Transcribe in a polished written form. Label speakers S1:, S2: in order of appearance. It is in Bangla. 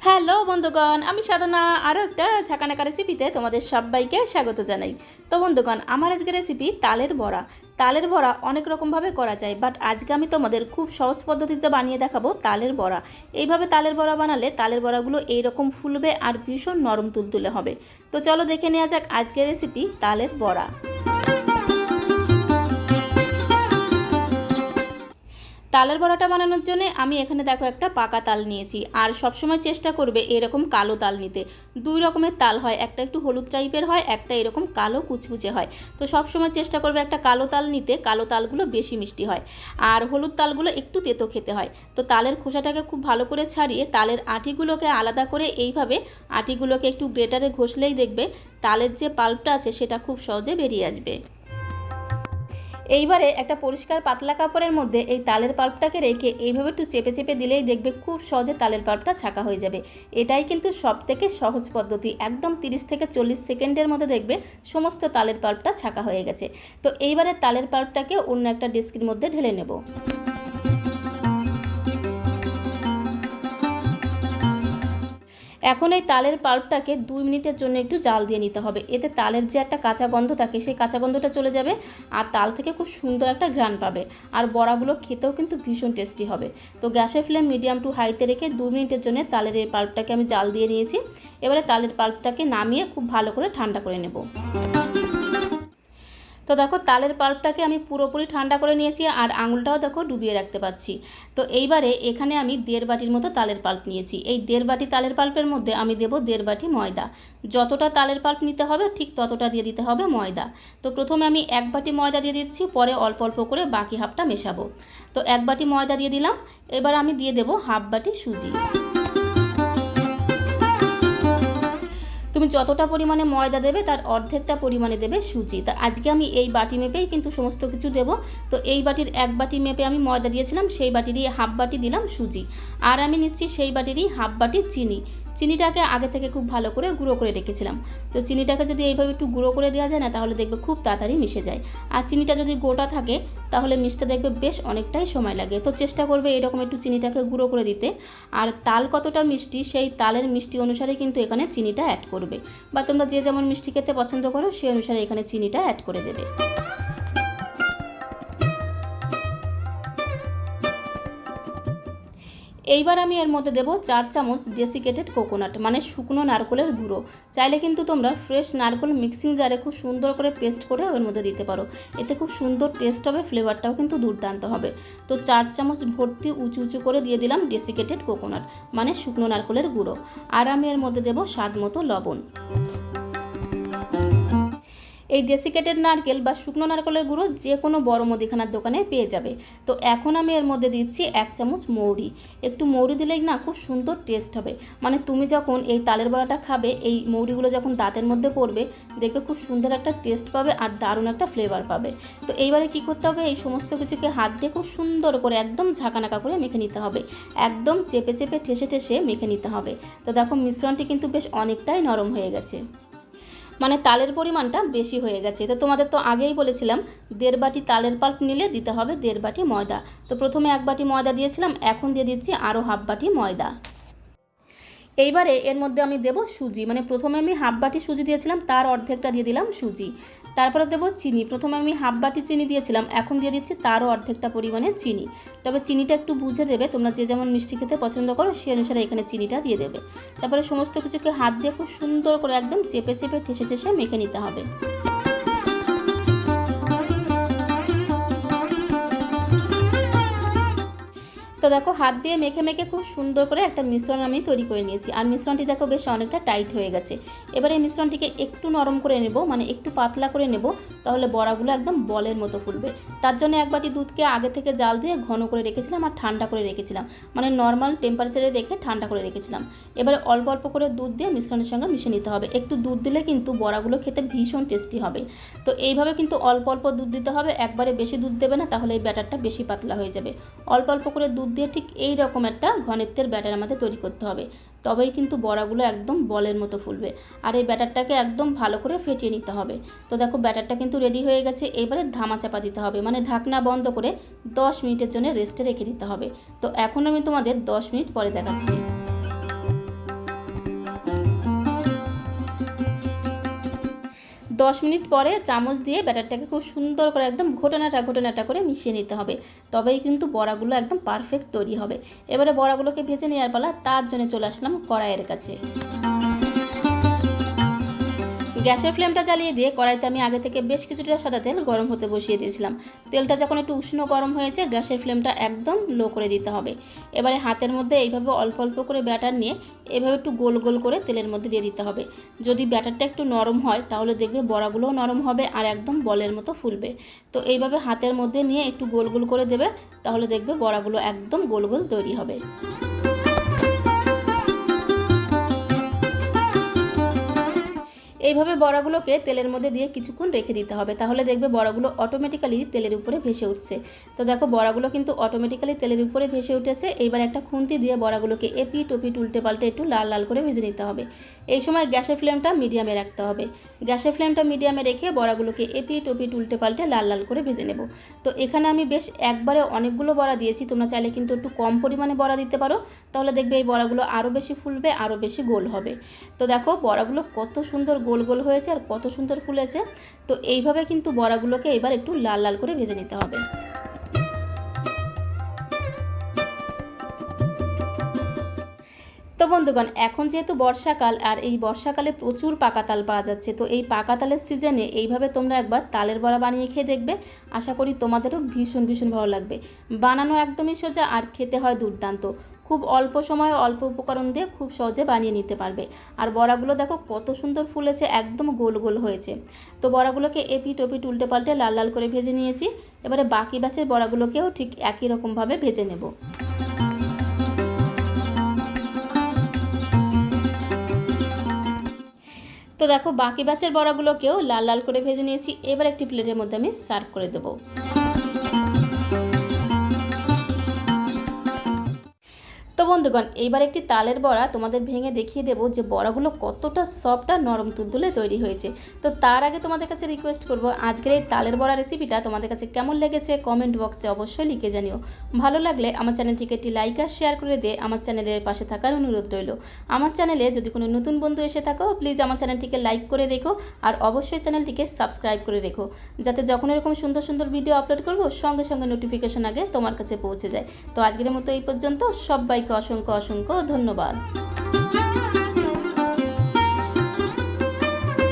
S1: হ্যালো বন্ধুগণ, আমি সাধনা আরও একটা ঝাঁকানাকা রেসিপিতে তোমাদের সবাইকে স্বাগত জানাই। তো বন্ধুগণ, আমার আজকের রেসিপি তালের বড়া। তালের বড়া অনেক রকমভাবে করা যায়, বাট আজকে আমি তোমাদের খুব সহজ পদ্ধতিতে বানিয়ে দেখাবো তালের বড়া। এইভাবে তালের বড়া বানালে তালের বড়াগুলো এইরকম ফুলবে আর ভীষণ নরম তুলতুলে হবে। তো চলো দেখে নেওয়া যাক আজকের রেসিপি তালের বড়া। তালের বড়াটা বানানোর জন্য আমি এখানে দেখো একটা পাকা তাল নিয়েছি। আর সবসময় চেষ্টা করবে এরকম কালো তাল নিতে। দুই রকমের তাল হয়, একটা একটু হলুদ টাইপের হয়, একটা এরকম কালো কুচকুচে হয়। তো সবসময় চেষ্টা করবে একটা কালো তাল নিতে, কালো তালগুলো বেশি মিষ্টি হয় আর হলুদ তালগুলো একটু তেতো খেতে হয়। তো তালের খোসাটাকে খুব ভালো করে ছাড়িয়ে তালের আটিগুলোকে আলাদা করে এইভাবে আটিগুলোকে একটু গ্রেটারে ঘষলেই দেখবে তালের যে পাল্পটা আছে সেটা খুব সহজে বেরিয়ে আসবে। এইবারে একটা পরিষ্কার পাতলা কাপড়ের মধ্যে এই তালের পাল্পটাকে রেখে এইভাবে একটু চেপে চেপে দিলেই দেখবে খুব সহজে তালের পাল্পটা ছাঁকা হয়ে যাবে। এটাই কিন্তু সবথেকে সহজ পদ্ধতি। একদম 30 থেকে 40 সেকেন্ডের মধ্যে দেখবে সমস্ত তালের পাল্পটা ছাঁকা হয়ে গেছে। তো এইবারে তালের পাল্পটাকে অন্য একটা ডেস্কের মধ্যে ঢেলে নেব। এখন এই তালের পাল্পটাকে 2 মিনিটের জন্য একটু জাল দিয়ে নিতে হবে। এতে তালের যে একটা কাঁচা গন্ধ থাকে সেই কাঁচা গন্ধটা চলে যাবে আর তাল থেকে খুব সুন্দর একটা ঘ্রাণ পাবে। আর বড়াগুলো খেতেও কিন্তু ভীষণ টেস্টি হবে। তো গ্যাসের ফ্লেম মিডিয়াম টু হাইতে রেখে 2 মিনিটের জন্য তালের এই পাল্পটাকে আমি জাল দিয়ে নিয়েছি। এবারে তালের পাল্পটাকে নামিয়ে খুব ভালো করে ঠান্ডা করে নেব। তো দেখো তালের পাল্পটাকে আমি পুরোপুরি ঠান্ডা করে নিয়েছি আর আঙুলটাও দেখো ডুবিয়ে রাখতে পারছি। তো এইবারে এখানে আমি 1.5 বাটির মতো তালের পাল্প নিয়েছি। এই 1.5 বাটি তালের পাল্পের মধ্যে আমি দেবো 1.5 বাটি ময়দা। যতটা তালের পাল্প নিতে হবে ঠিক ততটা দিয়ে দিতে হবে ময়দা। তো প্রথমে আমি 1 বাটি ময়দা দিয়ে দিচ্ছি, পরে অল্প অল্প করে বাকি হাফটা মেশাবো। তো 1 বাটি ময়দা দিয়ে দিলাম। এবার আমি দিয়ে দেবো হাফ বাটি সুজি। তুমি যতটা পরিমাণে ময়দা দেবে তার অর্ধেকটা পরিমাণে দেবে সুজি। তা আজকে আমি এই বাটি মেপেই কিন্তু সমস্ত কিছু দেব। তো এই বাটির 1 বাটি মেপে আমি ময়দা দিয়েছিলাম, সেই বাটিরই হাফ বাটি দিলাম সুজি। আর আমি নিচ্ছি সেই বাটিরই হাফ বাটি চিনি। চিনিটাকে আগে থেকে খুব ভালো করে গুঁড়ো করে রেখেছিলাম। তো চিনিটাকে যদি এইভাবে একটু গুঁড়ো করে দেওয়া যায় না তাহলে দেখবে খুব তাড়াতাড়ি মিশে যায়। আর চিনিটা যদি গোটা থাকে তাহলে মিশতে দেখবে বেশ অনেকটাই সময় লাগে। তো চেষ্টা করবে এরকম একটু চিনিটাকে গুঁড়ো করে দিতে। আর তাল কতটা মিষ্টি সেই তালের মিষ্টি অনুসারে কিন্তু এখানে চিনিটা অ্যাড করবে, বা তোমরা যে যেমন মিষ্টি খেতে পছন্দ করো সেই অনুসারে এখানে চিনিটা অ্যাড করে দেবে। এইবার আমি এর মধ্যে দেবো 4 চামচ ডেসিকেটেড কোকোনাট, মানে শুকনো নারকেলের গুঁড়ো। চাইলে কিন্তু তোমরা ফ্রেশ নারকেল মিক্সিং জারে খুব সুন্দর করে পেস্ট করে ওর মধ্যে দিতে পারো। এতে খুব সুন্দর টেস্ট হবে, ফ্লেভারটাও কিন্তু দুর্দান্ত হবে। তো 4 চামচ ভর্তি উঁচু উঁচু করে দিয়ে দিলাম ডেসিকেটেড কোকোনাট, মানে শুকনো নারকেলের গুঁড়ো। আর আমি এর মধ্যে দেবো স্বাদ মতো লবণ। এই ডেসিকেটেড নারকেল বা শুকনো নারকেলের গুঁড়ো যে কোনো বড় মুদিখানার দোকানে পেয়ে যাবে। তো এখন আমি এর মধ্যে দিচ্ছি 1 চামচ মৌরি। একটু মৌরি দিলেই না খুব সুন্দর টেস্ট হবে। মানে তুমি যখন এই তালের বড়াটা খাবে, এই মৌরিগুলো যখন দাঁতের মধ্যে পড়বে দেখবে খুব সুন্দর একটা টেস্ট পাবে আর দারুণ একটা ফ্লেভার পাবে। তো এইবারে কি করতে হবে, এই সমস্ত কিছুকে হাত দিয়ে খুব সুন্দর করে একদম ঝাঁকানাকা করে মেখে নিতে হবে। একদম চেপে চেপে ঠেসে ঠেসে মেখে নিতে হবে। তো দেখো মিশ্রণটি কিন্তু বেশ অনেকটাই নরম হয়ে গেছে, মানে তালের পরিমাণটা বেশি হয়ে গেছে। তো তোমাদের তো আগেই বলেছিলাম 1.5 বাটি তালের পাল্প নিলে দিতে হবে 1.5 বাটি ময়দা। তো প্রথমে 1 বাটি ময়দা দিয়েছিলাম, এখন দিয়ে দিচ্ছি আরও হাফ বাটি ময়দা। এইবারে এর মধ্যে আমি দেব সুজি, মানে প্রথমে আমি হাফ বাটি সুজি দিয়েছিলাম তার অর্ধেকটা দিয়ে দিলাম সুজি। তারপরে দেব চিনি। প্রথমে আমি হাফ বাটি চিনি দিয়েছিলাম, এখন দিয়ে দিচ্ছি তারও অর্ধেকটা পরিমাণে চিনি। তবে চিনিটা একটু বুঝে দেবে, তোমরা যে যেমন মিষ্টি খেতে পছন্দ করো সেই অনুসারে এখানে চিনিটা দিয়ে দেবে। তারপরে সমস্ত কিছুকে হাত দিয়ে খুব সুন্দর করে একদম চেপে চেপে ঠেসে ঠেসে মেখে নিতে হবে। তো দেখো হাত দিয়ে মেখে মেখে খুব সুন্দর করে একটা মিশ্রণ আমি তৈরি করে নিয়েছি। আর মিশ্রণটি দেখো বেশ অনেকটা টাইট হয়ে গেছে। এবার এই মিশ্রণটিকে একটু নরম করে নেব, মানে একটু পাতলা করে নেব, তাহলে বড়াগুলো একদম বলের মতো ফুলবে। তার জন্য 1 বাটি দুধকে আগে থেকে জাল দিয়ে ঘন করে রেখেছিলাম আর ঠান্ডা করে রেখেছিলাম, মানে নর্মাল টেম্পারেচারে রেখে ঠান্ডা করে রেখেছিলাম। এবারে অল্প অল্প করে দুধ দিয়ে মিশ্রণের সঙ্গে মিশিয়ে নিতে হবে। একটু দুধ দিলে কিন্তু বড়াগুলো খেতে ভীষণ টেস্টি হবে। তো এইভাবে কিন্তু অল্প অল্প দুধ দিতে হবে, একবারে বেশি দুধ দেবে না, তাহলে এই ব্যাটারটা বেশি পাতলা হয়ে যাবে। অল্প অল্প করে দুধ দিয়ে ঠিক এই রকম একটা ঘনত্বের ব্যাটার আমাদের তৈরি করতে হবে, তবেই কিন্তু বড়াগুলো একদম বলের মতো ফুলবে। আর এই ব্যাটারটাকে একদম ভালো করে ফেটিয়ে নিতে হবে। তো দেখো ব্যাটারটা কিন্তু রেডি হয়ে গেছে। এবারে ধামা চাপা দিতে হবে, মানে ঢাকনা বন্ধ করে 10 মিনিটের জন্য রেস্টে রেখে দিতে হবে। তো এখন আমি তোমাদের 10 মিনিট পরে দেখাচ্ছি। 10 মিনিট পরে চামচ দিয়ে ব্যাটারটাকে খুব সুন্দর করে একদম ঘটনাটা করে মিশিয়ে নিতে হবে, তবেই কিন্তু বড়াগুলো একদম পারফেক্ট তৈরি হবে। এবারে বড়াগুলোকে ভেজে নেওয়ার পালা, তার জন্য চলে আসলাম কড়াইয়ের কাছে। গ্যাসের ফ্লেমটা জ্বালিয়ে দিয়ে কড়াইতে আমি আগে থেকে বেশ কিছুটা সাদা তেল গরম হতে বসিয়ে দিয়েছিলাম। তেলটা যখন একটু উষ্ণ গরম হয়েছে, গ্যাসের ফ্লেমটা একদম লো করে দিতে হবে। এবারে হাতের মধ্যে এইভাবে অল্প অল্প করে ব্যাটার নিয়ে এভাবে একটু গোল গোল করে তেলের মধ্যে দিয়ে দিতে হবে। যদি ব্যাটারটা একটু নরম হয় তাহলে দেখবে বড়াগুলোও নরম হবে আর একদম বলের মতো ফুলবে। তো এইভাবে হাতের মধ্যে নিয়ে একটু গোল গোল করে দেবে, তাহলে দেখবে বড়াগুলো একদম গোল গোল তৈরি হবে। এইভাবে বড়াগুলোকে তেলের মধ্যে দিয়ে কিছুক্ষণ রেখে দিতে হবে, তাহলে দেখবে বড়াগুলো অটোমেটিক্যালি তেলের উপরে ভেসে উঠছে। তো দেখো বড়াগুলো কিন্তু অটোমেটিক্যালি তেলের উপরে ভেসে উঠেছে। এইবার একটা খুন্তি দিয়ে বড়াগুলোকে এপিট ওপিট উল্টে পাল্টে একটু লাল লাল করে ভেজে নিতে হবে। এই সময় গ্যাসের ফ্লেমটা মিডিয়ামে রাখতে হবে। গ্যাসের ফ্লেমটা মিডিয়ামে রেখে বড়াগুলোকে এপিট ওপিট উল্টে পাল্টে লাল লাল করে ভেজে নেব। তো এখানে আমি বেশ একবারে অনেকগুলো বড়া দিয়েছি, তোমরা চাইলে কিন্তু একটু কম পরিমাণে বড়া দিতে পারো, তাহলে দেখবে এই বড়াগুলো আরও বেশি ফুলবে, আরও বেশি গোল হবে। তো দেখো বড়াগুলো কত সুন্দর গোল গোল হয়েছে আর কত সুন্দর ফুলেছে। তো এইভাবে কিন্তু বড়াগুলোকে এবার একটু লাল লাল করে ভেজে নিতে হবে। তো বন্ধুগণ, এখন যেহেতু বর্ষাকাল আর এই বর্ষাকালে প্রচুর পাকা তাল পাওয়া যাচ্ছে, তো এই পাকা তালের সিজনে এইভাবে তোমরা একবার তালের বড়া বানিয়ে খেয়ে দেখবে। আশা করি তোমাদেরও ভীষণ ভীষণ ভালো লাগবে। বানানো একদমই সোজা আর খেতে হয় দুর্দান্ত। খুব অল্প সময়ে অল্প উপকরণ দিয়ে খুব সহজে বানিয়ে নিতে পারবে। আর বড়াগুলো দেখো কত সুন্দর ফুলেছে, একদম গোল গোল হয়েছে। তো বড়াগুলোকে এপিট ওপিট উল্টে পাল্টে লাল লাল করে ভেজে নিয়েছি। এবারে বাকি ব্যাচের বড়াগুলোকেও ঠিক একই রকমভাবে ভেজে নেব। তো দেখো বাকি ব্যাচের বড়াগুলোকেও লাল লাল করে ভেজে নিয়েছি। এবার একটি প্লেটের মধ্যে আমি সার্ভ করে দেবো। তো বন্ধুগণ, এইবার একটি তালের বড়া তোমাদের ভেঙে দেখিয়ে দেবো যে বড়াগুলো কতটা সফট আর নরম তুলতুলে তৈরি হয়েছে। তো তার আগে তোমাদের কাছে রিকোয়েস্ট করব, আজকের এই তালের বড়া রেসিপিটা তোমাদের কাছে কেমন লেগেছে কমেন্ট বক্সে অবশ্যই লিখে জানিও। ভালো লাগলে আমার চ্যানেলটিকে একটি লাইক আর শেয়ার করে দিয়ে আমার চ্যানেলের পাশে থাকার অনুরোধ রইল। আমার চ্যানেলে যদি কোনো নতুন বন্ধু এসে থাকো, প্লিজ আমার চ্যানেলটিকে লাইক করে রেখো আর অবশ্যই চ্যানেলটিকে সাবস্ক্রাইব করে রেখো, যাতে যখন এরকম সুন্দর সুন্দর ভিডিও আপলোড করবো সঙ্গে সঙ্গে নোটিফিকেশন আগে তোমার কাছে পৌঁছে যায়। তো আজকের মতো এই পর্যন্ত, সবাইকে অসংখ্য অসংখ্য ধন্যবাদ।